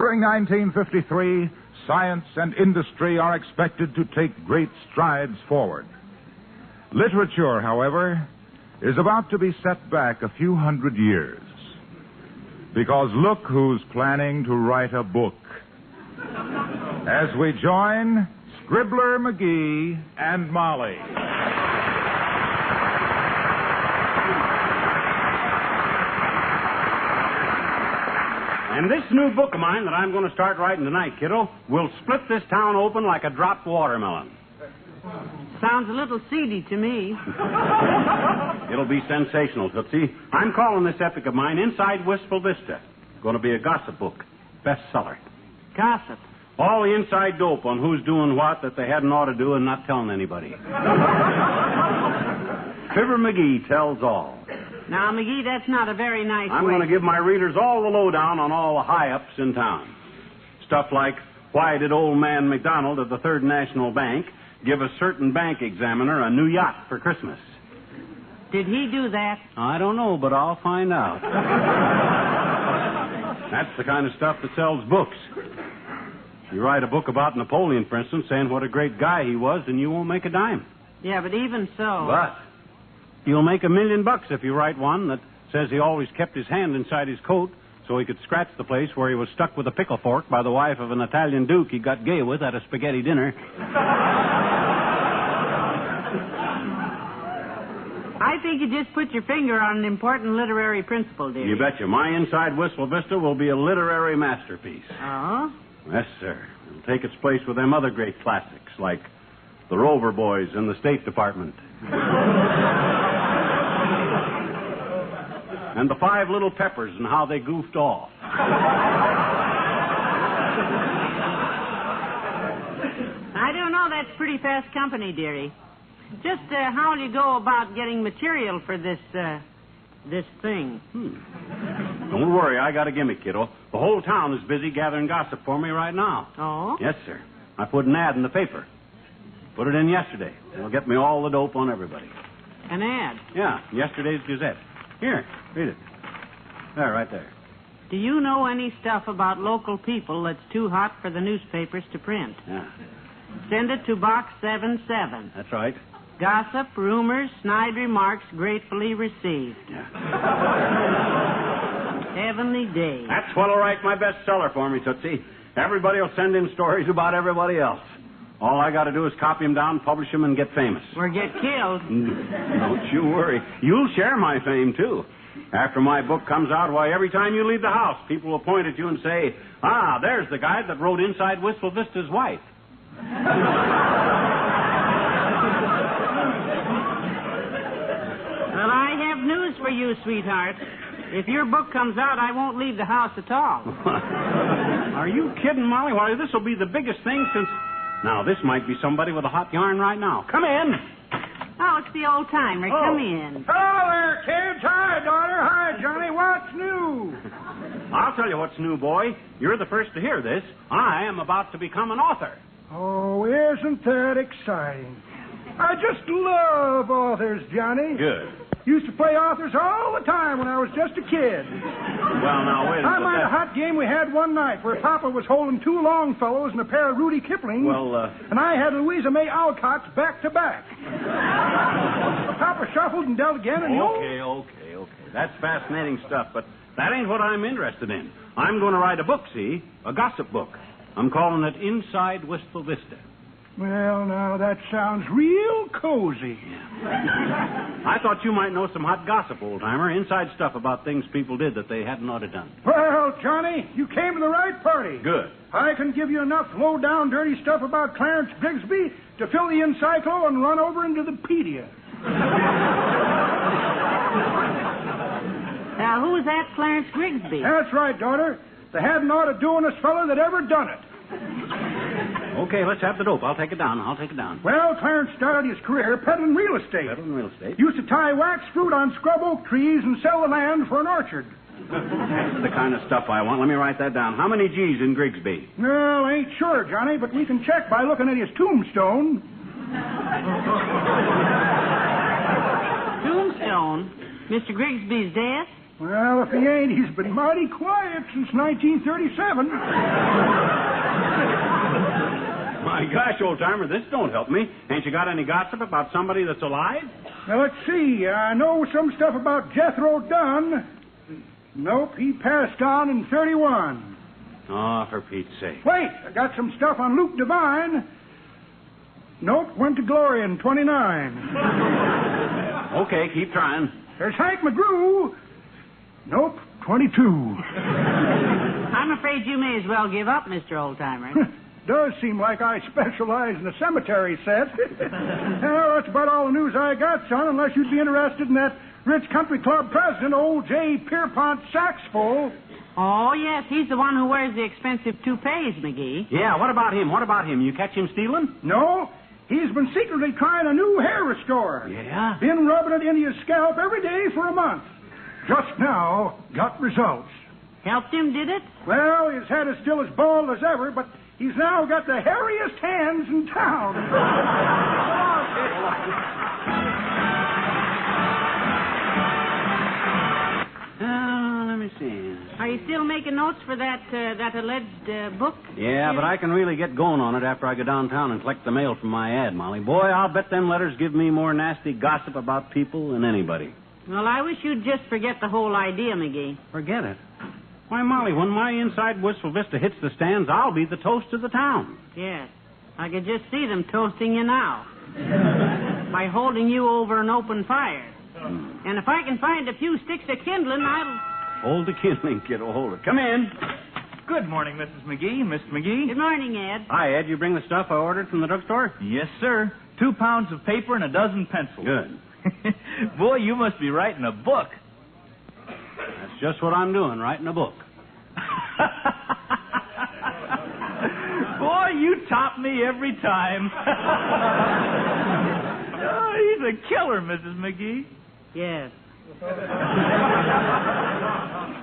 During 1953, science and industry are expected to take great strides forward. Literature, however, is about to be set back a few hundred years. Because look who's planning to write a book. As we join Fibber McGee and Molly. And this new book of mine that I'm going to start writing tonight, kiddo, will split this town open like a dropped watermelon. Sounds a little seedy to me. It'll be sensational, Tootsie. I'm calling this epic of mine Inside Wistful Vista. Going to be a gossip book. Bestseller. Gossip. All the inside dope on who's doing what that they hadn't ought to do and not telling anybody. Fibber McGee tells all. Now, McGee, that's not a very nice I'm going to give my readers all the lowdown on all the high-ups in town. Stuff like, why did old man McDonald of the Third National Bank give a certain bank examiner a new yacht for Christmas? Did he do that? I don't know, but I'll find out. That's the kind of stuff that sells books. You write a book about Napoleon, for instance, saying what a great guy he was, and you won't make a dime. Yeah, but even so... But you'll make $1 million if you write one that says he always kept his hand inside his coat so he could scratch the place where he was stuck with a pickle fork by the wife of an Italian duke he got gay with at a spaghetti dinner. I think you just put your finger on an important literary principle, dear. You betcha. My Inside Wistful Vista will be a literary masterpiece. Oh? Yes, sir. It'll take its place with them other great classics, like The Rover Boys and the State Department. And The Five Little Peppers and how they goofed off. I don't know. That's pretty fast company, dearie. Just how will you go about getting material for this thing? Don't worry, I got a gimmick, kiddo. The whole town is busy gathering gossip for me right now. Oh? Yes, sir. I put an ad in the paper. Put it in yesterday. It'll get me all the dope on everybody. An ad? Yeah, yesterday's Gazette. Here, read it. There, right there. Do you know any stuff about local people that's too hot for the newspapers to print? Yeah. Send it to Box 77. That's right. Gossip, rumors, snide remarks gratefully received. Yeah. Heavenly day. That's what'll write my bestseller for me, Tootsie. Everybody will send in stories about everybody else. All I got to do is copy them down, publish them, and get famous. Or get killed. Don't you worry. You'll share my fame, too. After my book comes out, why, every time you leave the house, people will point at you and say, ah, there's the guy that wrote Inside Wistful Vista's wife. Well, I have news for you, sweetheart. If your book comes out, I won't leave the house at all. Are you kidding, Molly? Why, this will be the biggest thing since... Now, this might be somebody with a hot yarn right now. Come in. Oh, it's the old timer. Come in. Hello there, kids. Hi, daughter. Hi, Johnny. What's new? I'll tell you what's new, boy. You're the first to hear this. I am about to become an author. Oh, isn't that exciting? I just love authors, Johnny. Good. Used to play authors all the time when I was just a kid. Well, now, wait a minute. I mind a hot game we had one night where Papa was holding two Longfellows and a pair of Rudy Kiplings. Well, And I had Louisa May Alcott's back to back. Papa shuffled and dealt again and... Okay. That's fascinating stuff, but that ain't what I'm interested in. I'm going to write a book, see? A gossip book. I'm calling it Inside Wistful Vista. Well, now, that sounds real cozy. I thought you might know some hot gossip, old-timer. Inside stuff about things people did that they hadn't ought to done. Well, Johnny, you came to the right party. Good. I can give you enough low-down, dirty stuff about Clarence Grigsby to fill the encyclo and run over into the pedia. Now, who's that Clarence Grigsby? That's right, daughter. They hadn't ought to doingest fella that ever done it. Okay, let's have the dope. I'll take it down. Well, Clarence started his career peddling real estate. Used to tie wax fruit on scrub oak trees and sell the land for an orchard. That's the kind of stuff I want. Let me write that down. How many G's in Grigsby? Well, ain't sure, Johnny, but we can check by looking at his tombstone. Tombstone? Mr. Grigsby's death? Well, if he ain't, he's been mighty quiet since 1937. My gosh, old-timer, this don't help me. Ain't you got any gossip about somebody that's alive? Now, let's see. I know some stuff about Jethro Dunn. Nope, he passed on in 31. Oh, for Pete's sake. Wait, I got some stuff on Luke Devine. Nope, went to glory in 29. Okay, keep trying. There's Hank McGrew. Nope, 22. I'm afraid you may as well give up, Mr. Oldtimer. Does seem like I specialize in the cemetery set. Well, that's about all the news I got, son, unless you'd be interested in that rich country club president, old J. Pierpont Saxful. Oh, yes, he's the one who wears the expensive toupees, McGee. Yeah, what about him? What about him? You catch him stealing? No, he's been secretly trying a new hair restorer. Yeah? Been rubbing it into his scalp every day for a month. Just now, got results. Helped him, did it? Well, his head is still as bald as ever, but he's now got the hairiest hands in town. Let me see. Are you still making notes for that alleged book? Yeah, but I can really get going on it after I go downtown and collect the mail from my ad, Molly. Boy, I'll bet them letters give me more nasty gossip about people than anybody. Well, I wish you'd just forget the whole idea, McGee. Forget it. Why, Molly, when my Inside Wistful Vista hits the stands, I'll be the toast of the town. Yes. I could just see them toasting you now. By holding you over an open fire. And if I can find a few sticks of kindling, I'll... Hold the kindling, kiddo. Hold it. Come in. Good morning, Mrs. McGee. Mr. McGee? Good morning, Ed. Hi, Ed. You bring the stuff I ordered from the drugstore? Yes, sir. 2 pounds of paper and a dozen pencils. Good. Boy, you must be writing a book. That's just what I'm doing, writing a book. Boy, you top me every time. Oh, he's a killer, Mrs. McGee. Yes.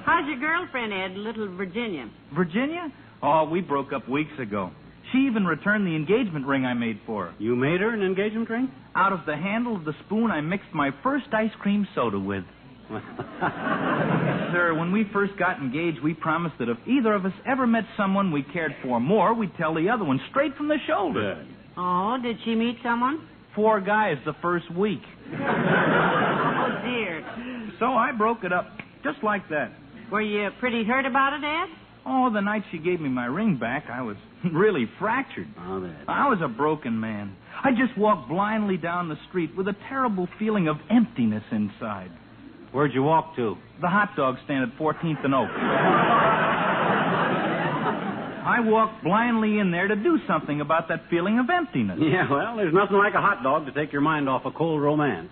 How's your girlfriend, Ed, little Virginia? Virginia? Oh, we broke up weeks ago. She even returned the engagement ring I made for her. You made her an engagement ring? Out of the handle of the spoon I mixed my first ice cream soda with. Sir, when we first got engaged, we promised that if either of us ever met someone we cared for more, we'd tell the other one straight from the shoulder. Good. Oh, did she meet someone? 4 guys the first week. Oh, dear. So I broke it up just like that. Were you pretty hurt about it, Ed? Oh, the night she gave me my ring back, I was really fractured. Oh, that. I was a broken man. I just walked blindly down the street with a terrible feeling of emptiness inside. Where'd you walk to? The hot dog stand at 14th and Oak. I walked blindly in there to do something about that feeling of emptiness. Yeah, well, there's nothing like a hot dog to take your mind off a cold romance.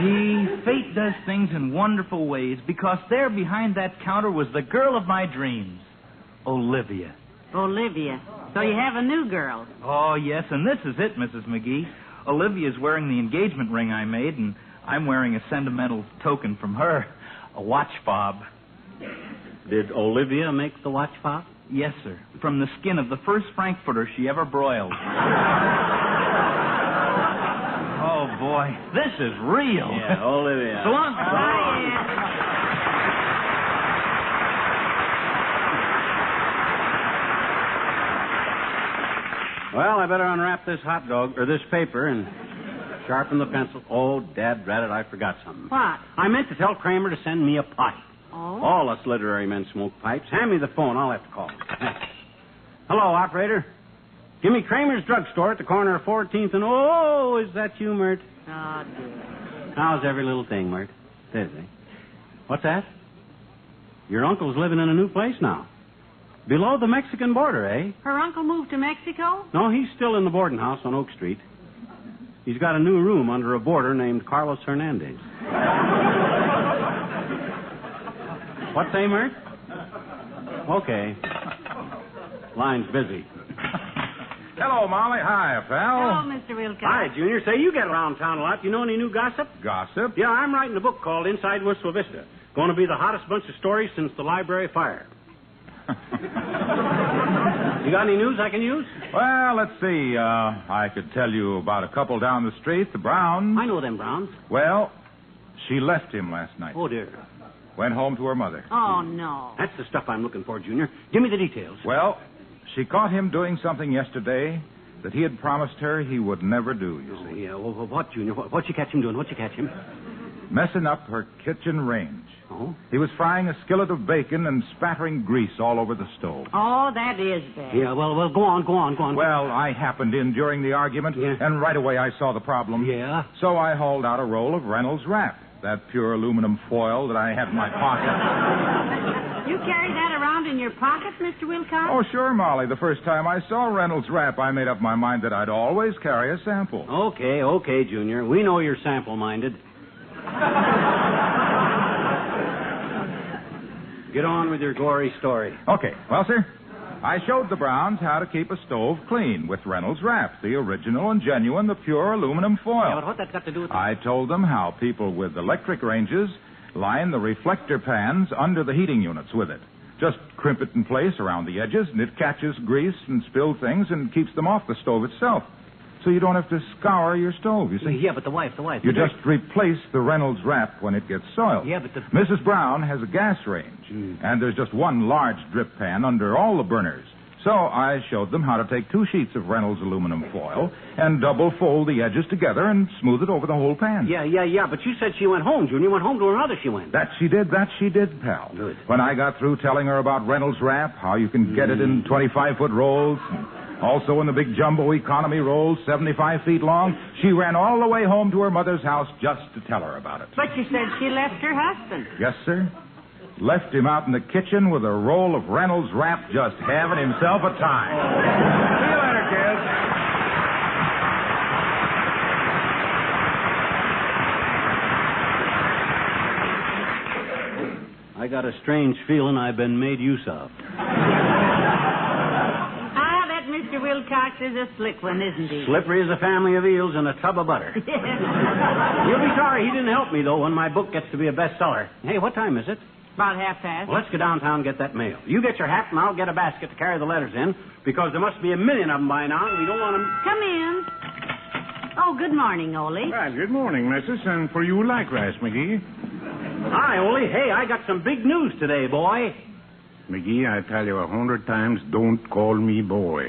Gee, fate does things in wonderful ways, because there behind that counter was the girl of my dreams, Olivia. Olivia. So you have a new girl. Oh, yes, and this is it, Mrs. McGee. Olivia's wearing the engagement ring I made, and I'm wearing a sentimental token from her, a watch fob. Did Olivia make the watch fob? Yes, sir. From the skin of the first Frankfurter she ever broiled. Oh, boy. This is real. Yeah, Olivia. So long. Well, I better unwrap this hot dog, or this paper, and sharpen the pencil. Oh, dad rat it, I forgot something. What? I meant to tell Kramer to send me a pipe. Oh? All us literary men smoke pipes. Hand me the phone. I'll have to call. Thanks. Hello, operator. Give me Kramer's drugstore at the corner of 14th and... Oh, is that you, Mert? Oh, dear. How's every little thing, Mert? Busy. What's that? Your uncle's living in a new place now. Below the Mexican border, eh? Her uncle moved to Mexico? No, he's still in the boarding house on Oak Street. He's got a new room under a boarder named Carlos Hernandez. What say, Mert? Okay. Line's busy. Hello, Molly. Hi, pal. Hello, Mr. Wilcox. Hi, Junior. Say, you get around town a lot. You know any new gossip? Gossip? Yeah, I'm writing a book called Inside Wistful Vista. Going to be the hottest bunch of stories since the library fire. You got any news I can use? Well, let's see. I could tell you about a couple down the street, the Browns. I know them Browns. Well, She left him last night. Oh, dear. Went home to her mother. Oh, no. That's the stuff I'm looking for, Junior. Give me the details. Well, she caught him doing something yesterday that he had promised her he would never do, you see. Yeah, well, what, Junior? What'd you catch him doing? What'd you catch him? Messing up her kitchen range. Oh? He was frying a skillet of bacon and spattering grease all over the stove. Oh, that is bad. Yeah, well, go on. Well, I happened in during the argument, Yeah. and right away I saw the problem. Yeah? So I hauled out a roll of Reynolds wrap, that pure aluminum foil that I had in my pocket. You carry that around in your pocket, Mr. Wilcox? Oh, sure, Molly. The first time I saw Reynolds wrap, I made up my mind that I'd always carry a sample. Okay, Junior. We know you're sample-minded. Get on with your gory story. Okay. Well, sir, I showed the Browns how to keep a stove clean with Reynolds wrap, the original and genuine, the pure aluminum foil. Yeah, but what that's got to do with... I told them how people with electric ranges line the reflector pans under the heating units with it. Just crimp it in place around the edges, and it catches grease and spilled things and keeps them off the stove itself. So you don't have to scour your stove, you see. Yeah, but the wife. You just replace the Reynolds wrap when it gets soiled. Yeah, but the... Mrs. Brown has a gas range, and there's just one large drip pan under all the burners. So I showed them how to take 2 sheets of Reynolds aluminum foil and double fold the edges together and smooth it over the whole pan. Yeah, but you said she went home, Junior. Went home to her mother, she went. That she did, pal. Good. When I got through telling her about Reynolds wrap, how you can get it in 25-foot rolls, and also in the big jumbo economy rolls, 75 feet long, she ran all the way home to her mother's house just to tell her about it. But you said she left her husband. Yes, sir. Left him out in the kitchen with a roll of Reynolds wrap, just having himself a time. See you later, kids. I got a strange feeling I've been made use of. That Mr. Wilcox is a slick one, isn't he? Slippery as a family of eels in a tub of butter. You'll be sorry he didn't help me, though, when my book gets to be a bestseller. Hey, what time is it? About 1:30. Well, let's go downtown and get that mail. You get your hat, and I'll get a basket to carry the letters in, because there must be 1 million of them by now, and we don't want them... Come in. Oh, good morning, Ole. Well, good morning, missus, and for you likewise, McGee. Hi, Ole. Hey, I got some big news today, boy. McGee, I tell you 100 times, don't call me boy.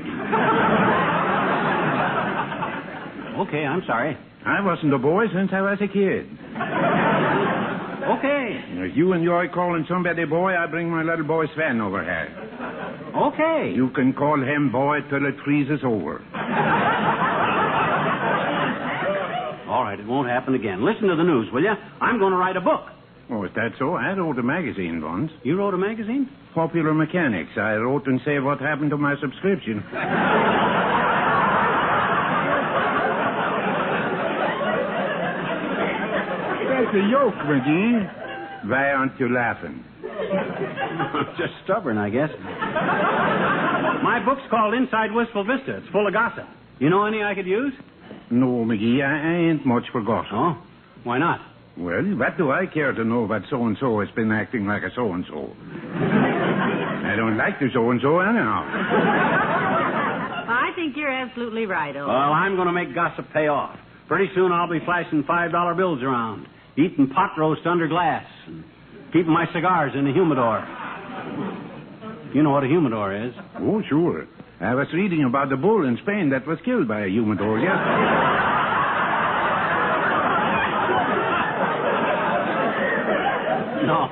Okay, I'm sorry. I wasn't a boy since I was a kid. Okay. If you enjoy calling somebody boy, I bring my little boy Sven over here. Okay. You can call him boy till it freezes over. All right, it won't happen again. Listen to the news, will you? I'm going to write a book. Oh, is that so? I wrote a magazine once. You wrote a magazine? Popular Mechanics. I wrote and say what happened to my subscription. That's a joke, McGee. Why aren't you laughing? Just stubborn, I guess. My book's called Inside Wistful Vista. It's full of gossip. You know any I could use? No, McGee, I ain't much for gossip. Oh? Why not? Well, what do I care to know about so-and-so has been acting like a so-and-so? I don't like the so-and-so anyhow. I think you're absolutely right, Ole. Well, I'm going to make gossip pay off. Pretty soon I'll be flashing $5 bills around, eating pot roast under glass, and keeping my cigars in the humidor. You know what a humidor is? Oh, sure. I was reading about the bull in Spain that was killed by a humidor yesterday. No.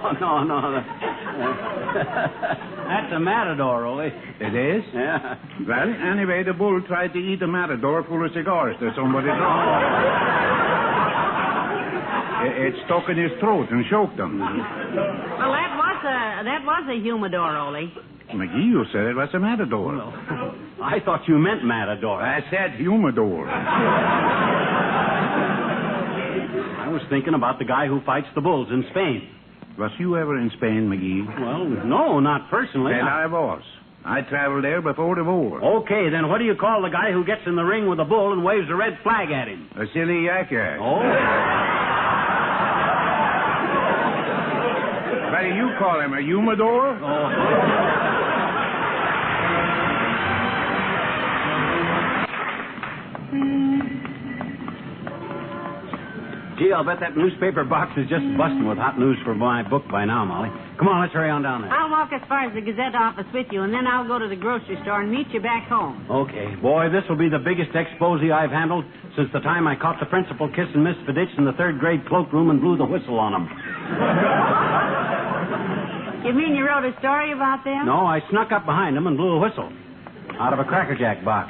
That's a matador, Ole. It is? Yeah. Well, anyway, the bull tried to eat a matador full of cigars that somebody dropped. It stuck in his throat and choked him. Well, that was a humidor, Ole. McGee, you said it was a matador. Well, I thought you meant matador. I said humidor. I was thinking about the guy who fights the bulls in Spain. Was you ever in Spain, McGee? Well, no, not personally. Well, I was. I traveled there before the war. Okay, then what do you call the guy who gets in the ring with a bull and waves a red flag at him? A silly yacker. Oh? What do you call him, a humidor? Oh. Gee, I'll bet that newspaper box is just busting with hot news for my book by now, Molly. Come on, let's hurry on down there. I'll walk as far as the Gazette office with you, and then I'll go to the grocery store and meet you back home. Okay. Boy, this will be the biggest expose I've handled since the time I caught the principal kissing Miss Fiditch in the third grade cloakroom and blew the whistle on him. You mean you wrote a story about them? No, I snuck up behind him and blew a whistle out of a Cracker Jack box.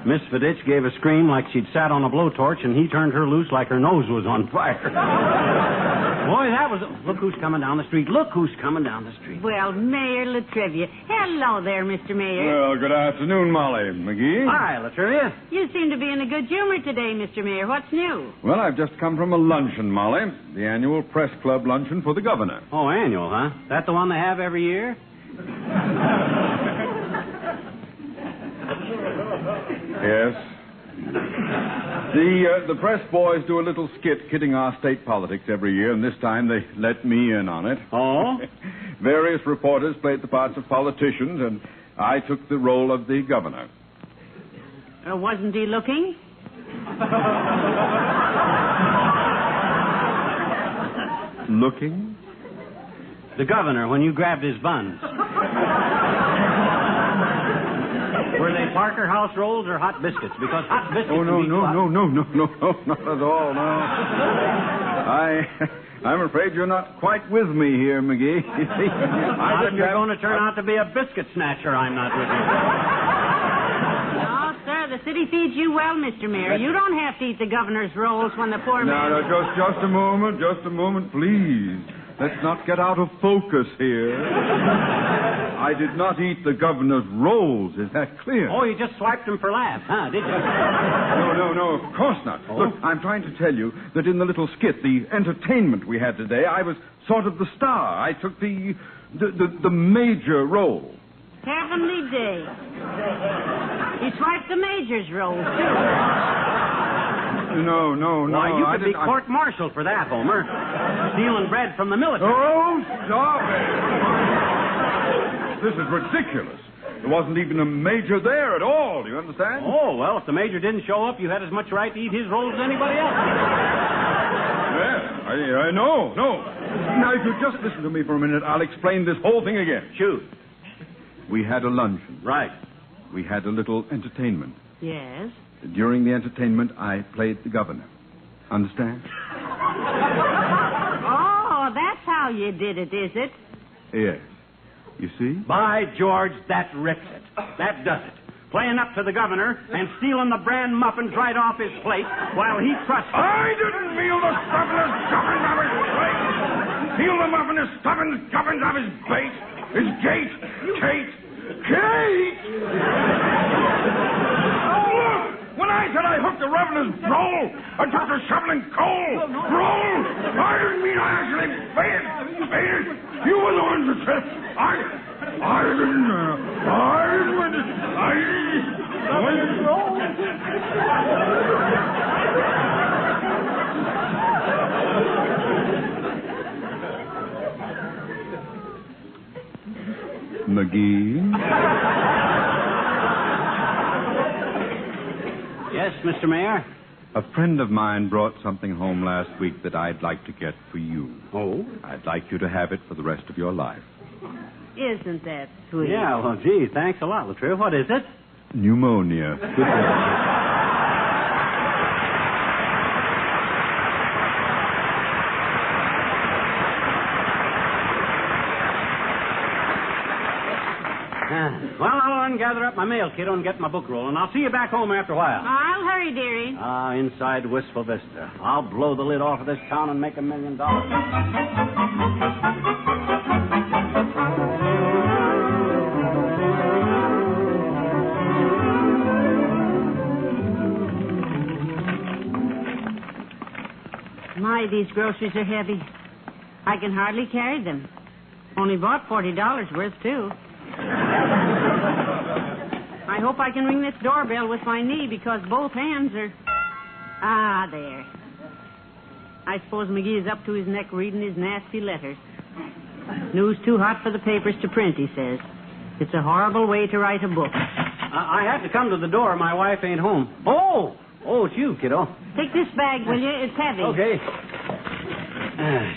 Miss Fiditch gave a scream like she'd sat on a blowtorch, and he turned her loose like her nose was on fire. Boy, that was... Look who's coming down the street. Look who's coming down the street. Well, Mayor Latrivia. Hello there, Mr. Mayor. Well, good afternoon, Molly. McGee? Hi, Latrivia. You seem to be in a good humor today, Mr. Mayor. What's new? Well, I've just come from a luncheon, Molly. The annual press club luncheon for the governor. Oh, annual, huh? That the one they have every year? Yes. The press boys do a little skit kidding our state politics every year, and this time they let me in on it. Oh? Various reporters played the parts of politicians, and I took the role of the governor. Wasn't he looking? Looking? The governor, when you grabbed his buns. Were they Parker House rolls or hot biscuits? Because hot biscuits... Oh, no, not at all, no. I'm afraid you're not quite with me here, McGee. Not if you're going to turn out to be a biscuit snatcher, I'm not with you. No, sir, the city feeds you well, Mr. Mayor. You don't have to eat the governor's rolls when the poor man... No, just a moment, please. Let's not get out of focus here. I did not eat the governor's rolls. Is that clear? Oh, you just swiped them for laughs, huh, did you? No, of course not. Oh? Look, I'm trying to tell you that in the little skit, the entertainment we had today, I was sort of the star. I took the major role. Heavenly day. You swiped the major's rolls, too. No. Why, you could be court-martialed for that, Homer. Stealing bread from the military. Oh, stop it. This is ridiculous. There wasn't even a major there at all. Do you understand? Oh, well, if the major didn't show up, you had as much right to eat his rolls as anybody else. Yeah, I know. Now, if you just listen to me for a minute, I'll explain this whole thing again. Shoot. We had a luncheon. Right. We had a little entertainment. Yes. During the entertainment, I played the governor. Understand? Oh, that's how you did it, is it? Yes. You see? By George, that rips it. That does it. Playing up to the governor and stealing the bran muffins right off his plate while he trusts... I didn't feel the stuffing stuffings of his plate. Feel the muffins stuffing stuffings of his bait. His gate. Kate! Look! When I said I hooked the revenant's roll, I took the shovel and coal. Roll! I didn't mean I actually bait it. You were the ones that said, I didn't mean it. McGee? Yes, Mr. Mayor? A friend of mine brought something home last week that I'd like to get for you. Oh? I'd like you to have it for the rest of your life. Isn't that sweet? Yeah, well, gee, thanks a lot, Latriv. What is it? Pneumonia. Good day. Well, I'll gather up my mail, kiddo, and get my book rolling. I'll see you back home after a while. I'll hurry, dearie. Inside Wistful Vista. I'll blow the lid off of this town and make $1 million. My, these groceries are heavy. I can hardly carry them. Only bought $40 worth, too. I hope I can ring this doorbell with my knee because both hands are... Ah, there. I suppose McGee is up to his neck reading his nasty letters. News too hot for the papers to print, he says. It's a horrible way to write a book. I have to come to the door. My wife ain't home. Oh, Oh, it's you, kiddo. Take this bag, will you? It's heavy. Okay.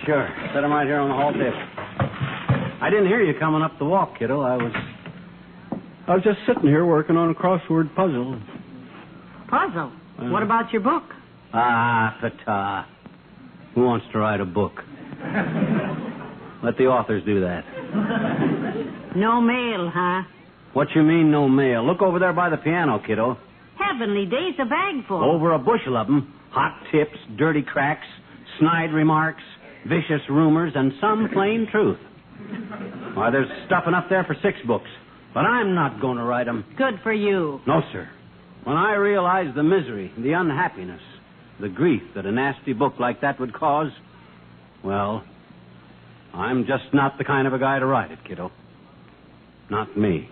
Sure. Set them right here on the hall table. I didn't hear you coming up the walk, kiddo. I was just sitting here working on a crossword puzzle. Puzzle? What about your book? Ah, pata. Who wants to write a book? Let the authors do that. No mail, huh? What you mean, no mail? Look over there by the piano, kiddo. Heavenly days, a bag full. Over a bushel of them. Hot tips, dirty cracks, snide remarks, vicious rumors, and some plain truth. Why, there's stuff enough there for 6 books. But I'm not going to write them. Good for you. No, sir. When I realized the misery, the unhappiness, the grief that a nasty book like that would cause, well, I'm just not the kind of a guy to write it, kiddo. Not me.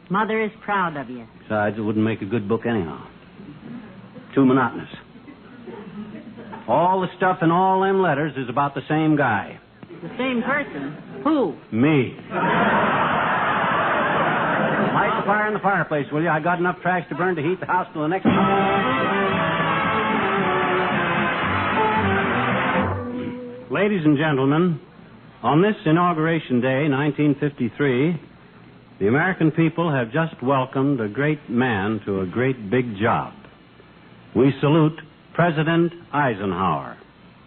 Mother is proud of you. Besides, it wouldn't make a good book anyhow. Too monotonous. All the stuff in all them letters is about the same guy. The same person? Who? Me. Light the fire in the fireplace, will you? I got enough trash to burn to heat the house till the next month. Ladies and gentlemen, on this Inauguration Day, 1953, the American people have just welcomed a great man to a great big job. We salute President Eisenhower.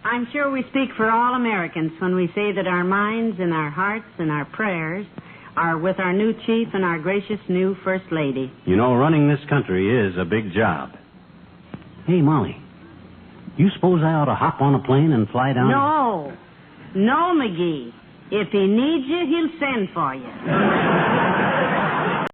I'm sure we speak for all Americans when we say that our minds and our hearts and our prayers are with our new chief and our gracious new First Lady. You know, running this country is a big job. Hey, Molly, you suppose I ought to hop on a plane and fly down? No, McGee. If he needs you, he'll send for you.